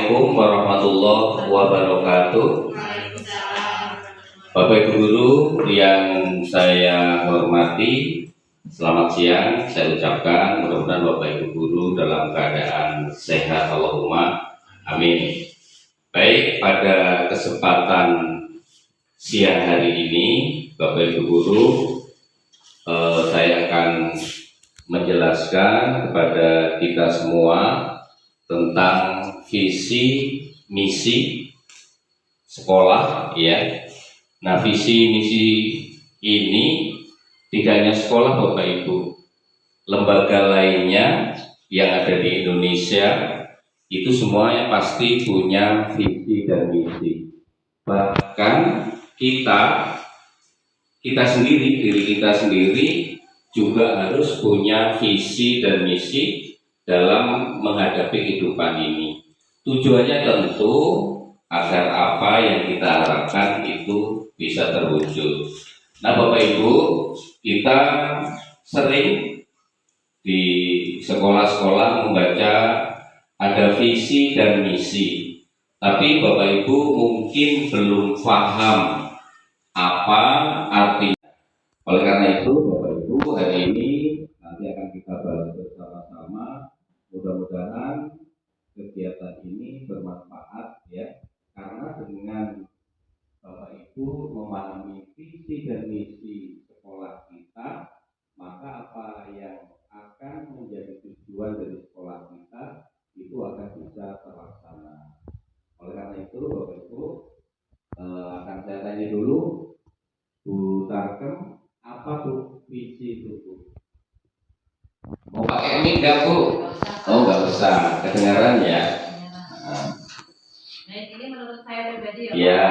Assalamualaikum warahmatullahi wabarakatuh. Bapak Ibu Guru yang saya hormati, selamat siang. Saya ucapkan mudah-mudahan Bapak Ibu Guru dalam keadaan sehat Allahumma amin. Baik, pada kesempatan siang hari ini Bapak Ibu Guru, saya akan menjelaskan kepada kita semua tentang visi misi sekolah, ya. Nah, visi misi ini tidak hanya sekolah Bapak Ibu, lembaga lainnya yang ada di Indonesia itu semuanya pasti punya visi dan misi. Bahkan kita sendiri, diri kita sendiri juga harus punya visi dan misi dalam menghadapi kehidupan ini. Tujuannya tentu agar apa yang kita harapkan itu bisa terwujud. Nah, Bapak Ibu, kita sering di sekolah-sekolah membaca ada visi dan misi, tapi Bapak Ibu mungkin belum paham apa artinya. Oleh karena itu, Bapak Ibu, hari ini nanti akan kita bahas bersama-sama. Mudah-mudahan kegiatan ini bermanfaat, ya, karena dengan Bapak Ibu memahami visi dan misi sekolah kita, maka apa yang akan menjadi tujuan dari sekolah kita itu akan bisa terlaksana. Oleh karena itu, Bapak Ibu, akan saya tanya dulu, Bu Tarkem, apa tuh visi itu, Bu? Mau pakai mic nggak, Bu? Oh, nggak usah, kedengaran ya. Nah, ini menurut saya pribadi ya. Ya.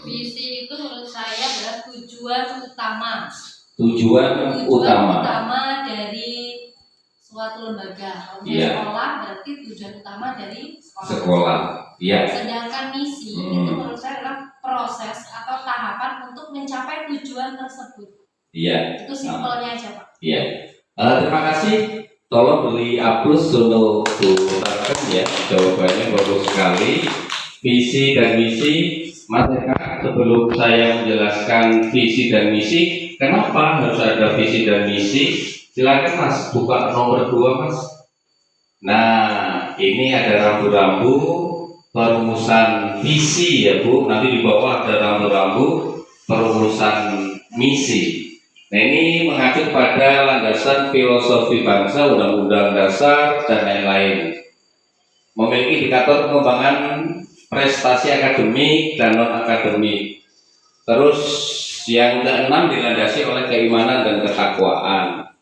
Visi itu menurut saya adalah tujuan utama. Tujuan utama dari suatu lembaga. Kalau ya. Sekolah berarti tujuan utama dari sekolah. Iya. Sedangkan misi itu menurut saya adalah proses atau tahapan untuk mencapai tujuan tersebut. Iya. Itu simpelnya aja, Pak. Iya. Terima kasih. Tolong beri aplaus untuk Bu Tarkem, ya. Jawabannya bagus sekali. Visi dan misi. Mas Eka, sebelum saya menjelaskan visi dan misi, kenapa harus ada visi dan misi? Silakan Mas, buka nomor 2, Mas. Nah, ini ada rambu-rambu perumusan visi, ya Bu. Nanti di bawah ada rambu-rambu perumusan misi. Nah, ini mengacu pada landasan filosofi bangsa, undang-undang dasar, dan lain-lain. Memiliki indikator pengembangan prestasi akademik dan non-akademik. Terus yang keenam dilandasi oleh keimanan dan ketakwaan.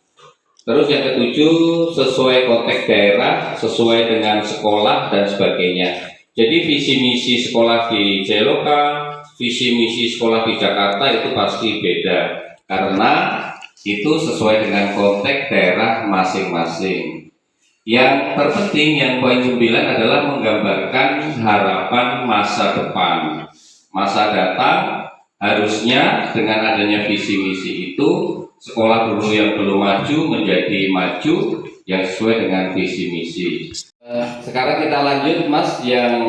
Terus yang ketujuh sesuai konteks daerah, sesuai dengan sekolah dan sebagainya. Jadi visi misi sekolah di Celoka, visi misi sekolah di Jakarta itu pasti beda. Karena itu sesuai dengan konteks daerah masing-masing. Yang terpenting, yang poin 9 adalah menggambarkan harapan masa depan. Masa datang harusnya dengan adanya visi misi itu, sekolah dulu yang belum maju menjadi maju yang sesuai dengan visi misi. Sekarang kita lanjut, Mas, yang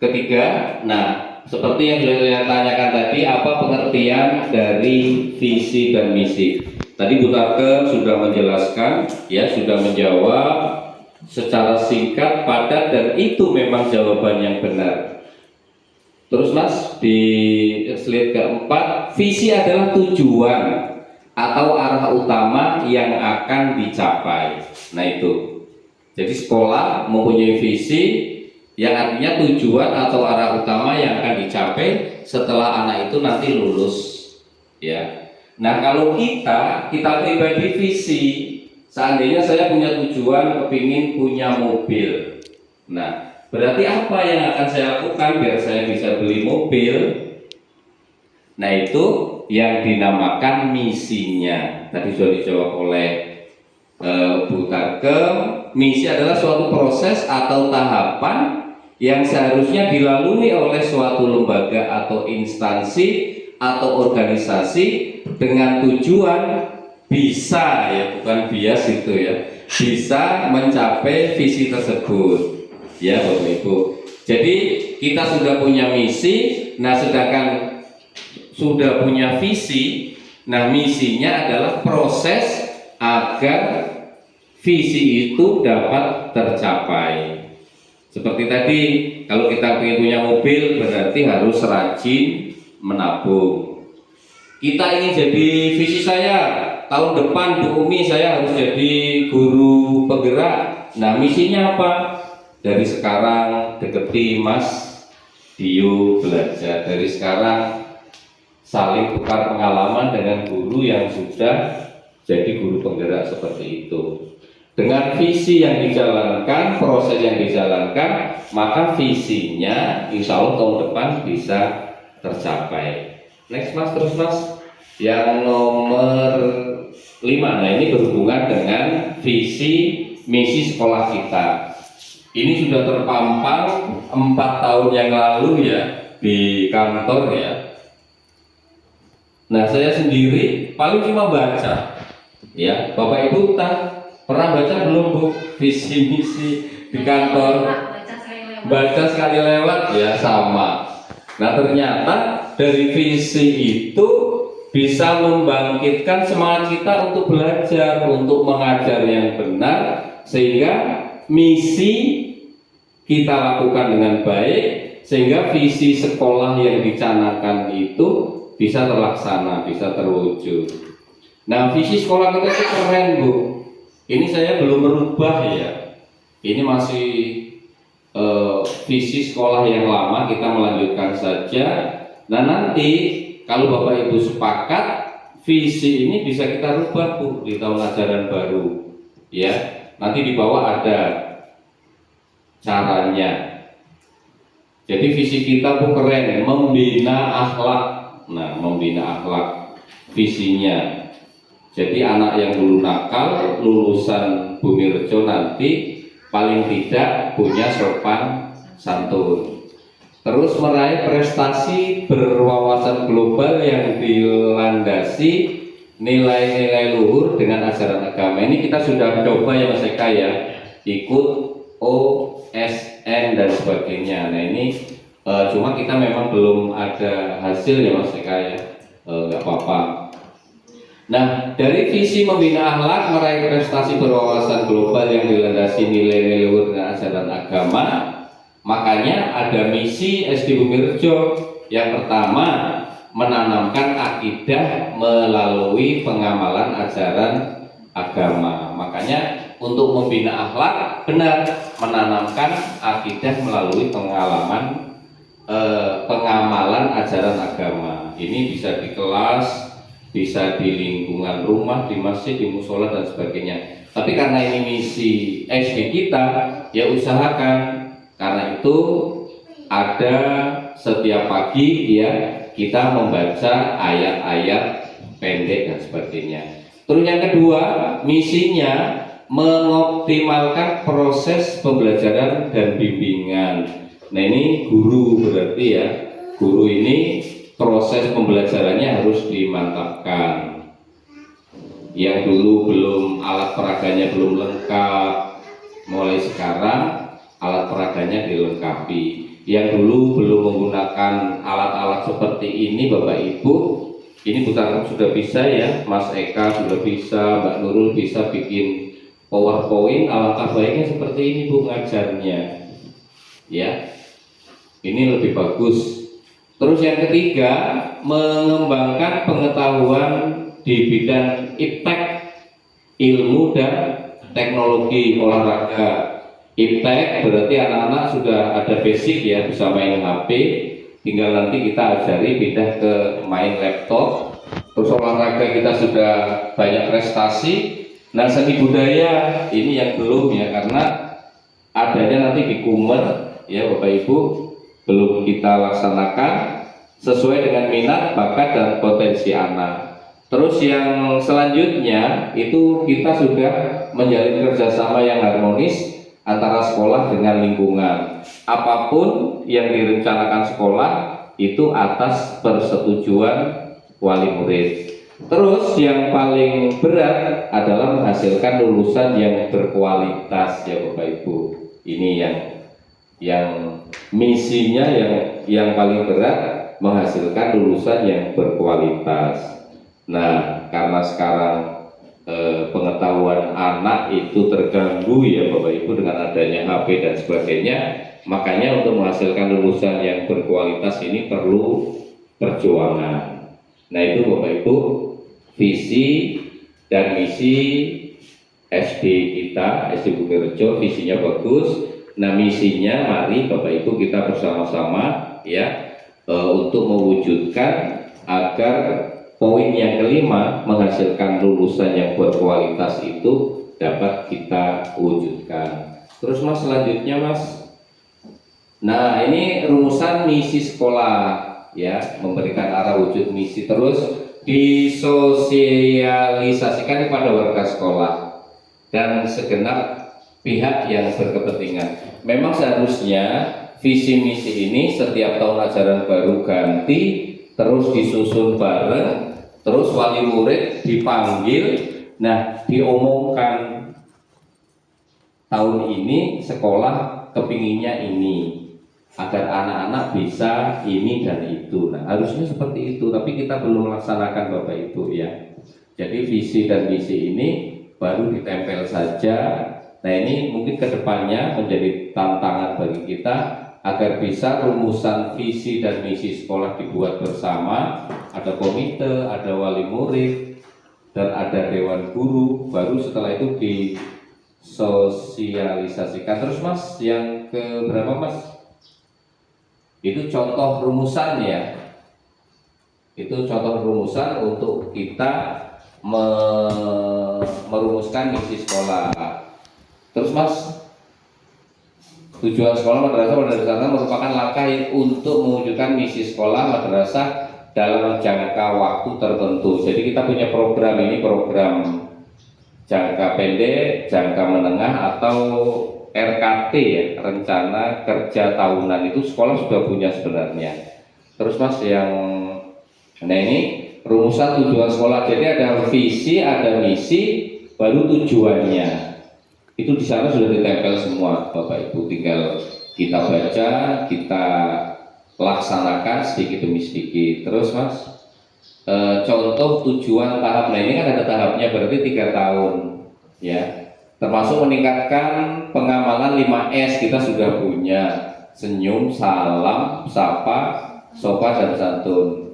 ketiga. Nah, seperti yang sudah saya tanyakan tadi, apa pengertian dari visi dan misi? Tadi Bu Tarkem sudah menjelaskan, ya, sudah menjawab secara singkat, padat, dan itu memang jawaban yang benar. Terus Mas, di slide keempat, visi adalah tujuan atau arah utama yang akan dicapai. Nah itu, jadi sekolah mempunyai visi yang artinya tujuan atau arah utama yang akan dicapai setelah anak itu nanti lulus, ya. Nah, kalau kita pribadi visi, seandainya saya punya tujuan kepingin punya mobil. Nah, berarti apa yang akan saya lakukan biar saya bisa beli mobil? Nah, itu yang dinamakan misinya. Tadi sudah dijawab oleh Bu Tarkem. Misi adalah suatu proses atau tahapan yang seharusnya dilalui oleh suatu lembaga atau instansi atau organisasi dengan tujuan bisa, ya, bukan bias itu, ya, bisa mencapai visi tersebut. ya Bapak Ibu. Jadi kita sudah punya misi, nah sedangkan sudah punya visi, nah misinya adalah proses agar visi itu dapat tercapai. Seperti tadi, kalau kita ingin punya mobil berarti harus rajin menabung. Kita ingin jadi visi saya tahun depan Bu Umi saya harus jadi guru penggerak. Nah misinya apa? Dari sekarang deketi Mas Dio belajar, dari sekarang saling tukar pengalaman dengan guru yang sudah jadi guru penggerak seperti itu. Dengan visi yang dijalankan, proses yang dijalankan, maka visinya insya Allah tahun depan bisa tercapai. Next Mas, terus Mas. Yang nomor 5, nah ini berhubungan dengan visi misi sekolah kita. Ini sudah terpampang 4 tahun yang lalu ya di kantor ya. Nah saya sendiri paling cuma baca ya. Bapak Ibu pernah baca belum Bu visi misi di kantor? Baca sekali lewat ya, sama. Nah ternyata dari visi itu bisa membangkitkan semangat kita untuk belajar, untuk mengajar yang benar, sehingga misi kita lakukan dengan baik, sehingga visi sekolah yang dicanangkan itu bisa terlaksana, bisa terwujud. Nah visi sekolah kita itu keren Bu. Ini saya belum merubah ya. Ini masih visi sekolah yang lama, kita melanjutkan saja. Nah nanti kalau Bapak Ibu sepakat, visi ini bisa kita rubah Bu di tahun ajaran baru ya. Nanti di bawah ada caranya. Jadi visi kita Bu keren, membina akhlak. Nah membina akhlak visinya. Jadi anak yang dulu nakal, lulusan Bumirejo nanti paling tidak punya sopan santun. Terus meraih prestasi berwawasan global yang dilandasi nilai-nilai luhur dengan ajaran agama. Ini kita sudah coba ya Mas Eka ya, ikut OSN dan sebagainya. Nah ini cuma kita memang belum ada hasil ya Mas Eka ya, nggak apa-apa. Nah, dari visi membina akhlak, meraih prestasi berwawasan global yang dilandasi nilai-nilai luhur dengan ajaran agama, makanya ada misi SD Bumirejo. Yang pertama, menanamkan akidah melalui pengamalan ajaran agama. Makanya untuk membina akhlak benar menanamkan akidah melalui pengamalan ajaran agama. Ini bisa di kelas, bisa di lingkungan rumah, di masjid, di musola dan sebagainya. Tapi karena ini misi SD kita, ya usahakan. Karena itu ada setiap pagi ya kita membaca ayat-ayat pendek dan sebagainya. Terus yang kedua, misinya mengoptimalkan proses pembelajaran dan bimbingan. Nah ini guru berarti ya, guru ini proses pembelajarannya harus dimantapkan. Yang dulu belum alat peraganya belum lengkap, mulai sekarang alat peraganya dilengkapi. Yang dulu belum menggunakan alat-alat seperti ini Bapak Ibu, ini Butarem sudah bisa ya, Mas Eka sudah bisa, Mbak Nurul bisa bikin PowerPoint. Alangkah baiknya seperti ini Bu ngajarnya ya, ini lebih bagus. Terus yang ketiga, mengembangkan pengetahuan di bidang iptek, ilmu dan teknologi olahraga. Iptek berarti anak-anak sudah ada basic ya, bisa main HP, tinggal nanti kita ajari pindah ke main laptop. Terus olahraga kita sudah banyak prestasi. Nah seni budaya ini yang belum ya, karena adanya nanti di Kumer ya Bapak Ibu, belum kita laksanakan sesuai dengan minat, bakat dan potensi anak. Terus yang selanjutnya itu kita sudah menjalin kerjasama yang harmonis antara sekolah dengan lingkungan. Apapun yang direncanakan sekolah itu atas persetujuan wali murid. Terus yang paling berat adalah menghasilkan lulusan yang berkualitas ya Bapak Ibu. Ini yang yang misinya yang paling berat menghasilkan lulusan yang berkualitas. Nah, karena sekarang pengetahuan anak itu terganggu ya Bapak Ibu dengan adanya HP dan sebagainya, makanya untuk menghasilkan lulusan yang berkualitas ini perlu perjuangan. Nah, itu Bapak Ibu visi dan misi SD kita, SD Bumirejo, visinya bagus. Nah, misinya mari Bapak Ibu kita bersama-sama ya untuk mewujudkan agar poin yang kelima menghasilkan lulusan yang berkualitas itu dapat kita wujudkan. Terus Mas, selanjutnya Mas. Nah, ini rumusan misi sekolah ya, memberikan arah wujud misi, terus disosialisasikan kepada warga sekolah dan segenap pihak yang berkepentingan. Memang seharusnya visi misi ini setiap tahun ajaran baru ganti, terus disusun bareng, terus wali murid dipanggil, nah diomongkan tahun ini sekolah kepinginnya ini, agar anak-anak bisa ini dan itu. Nah, harusnya seperti itu, tapi kita belum melaksanakan Bapak Ibu ya. Jadi visi dan misi ini baru ditempel saja. Nah, ini mungkin kedepannya menjadi tantangan bagi kita agar bisa rumusan visi dan misi sekolah dibuat bersama, ada komite, ada wali murid, dan ada dewan guru. Baru setelah itu disosialisasikan. Terus Mas, yang ke berapa Mas? Itu contoh rumusan ya. Itu contoh rumusan untuk kita merumuskan misi sekolah. Terus Mas, tujuan sekolah madrasah merupakan langkah untuk mewujudkan misi sekolah madrasah dalam jangka waktu tertentu. Jadi kita punya program ini, program jangka pendek, jangka menengah, atau RKT ya, rencana kerja tahunan. Itu sekolah sudah punya sebenarnya. Terus Mas, nah ini rumusan tujuan sekolah. Jadi ada visi, ada misi, baru tujuannya. Itu di sana sudah ditempel semua Bapak Ibu, tinggal kita baca, kita laksanakan sedikit demi sedikit. Terus Mas, contoh tujuan tahap, nah ini kan ada tahapnya, berarti 3 tahun ya, termasuk meningkatkan pengamalan 5S. Kita sudah punya senyum, salam, sapa, sopan, dan santun.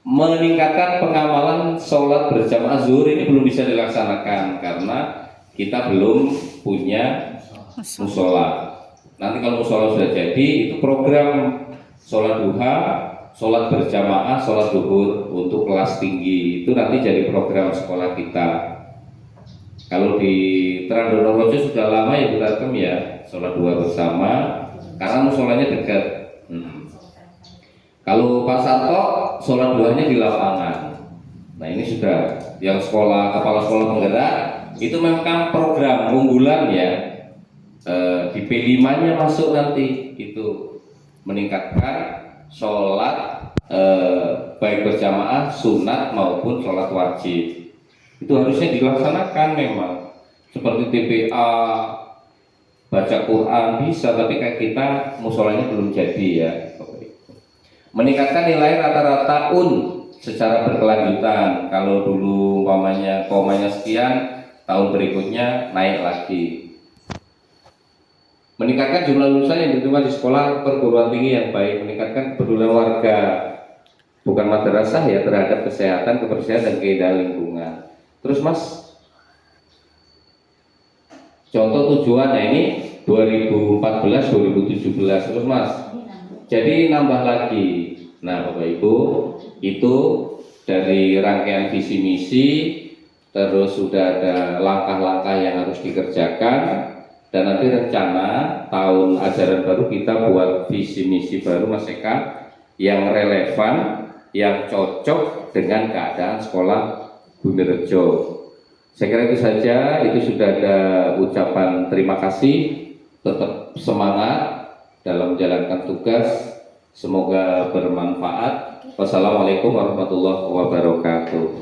Meningkatkan pengamalan sholat berjamaah zuhur ini belum bisa dilaksanakan karena kita belum punya musola. Nanti kalau musola sudah jadi, itu program sholat duha, sholat berjamaah, sholat zuhur untuk kelas tinggi, itu nanti jadi program sekolah kita. Kalau di Trandonorojo sudah lama ya kita ya, sholat duha bersama, karena musolanya dekat. Kalau Pak Sarto, sholat duhanya di lapangan. Nah, ini sudah yang sekolah, kepala sekolah penggerak, itu memang program unggulan ya. Di P5-nya masuk nanti, itu meningkatkan sholat baik berjamaah, sunat maupun sholat wajib. Itu harusnya dilaksanakan memang. Seperti TPA, baca Quran bisa, tapi kayak kita musolanya belum jadi ya. Meningkatkan nilai rata-rata secara berkelanjutan. Kalau dulu komanya sekian, tahun berikutnya naik lagi. Meningkatkan jumlah lulusan yang diterima di sekolah perguruan tinggi yang baik. Meningkatkan kepedulian warga, bukan madrasah ya, terhadap kesehatan, kebersihan, dan keindahan lingkungan. Terus Mas, contoh tujuan, nah ini 2014-2017. Terus Mas, jadi nambah lagi. Nah Bapak Ibu, itu dari rangkaian visi misi, terus sudah ada langkah-langkah yang harus dikerjakan, dan nanti rencana tahun ajaran baru kita buat visi misi baru Mas Eka yang relevan, yang cocok dengan keadaan sekolah Bumirejo. Saya kira itu saja. Itu sudah ada ucapan terima kasih, tetap semangat dalam menjalankan tugas, semoga bermanfaat. Wassalamualaikum warahmatullahi wabarakatuh.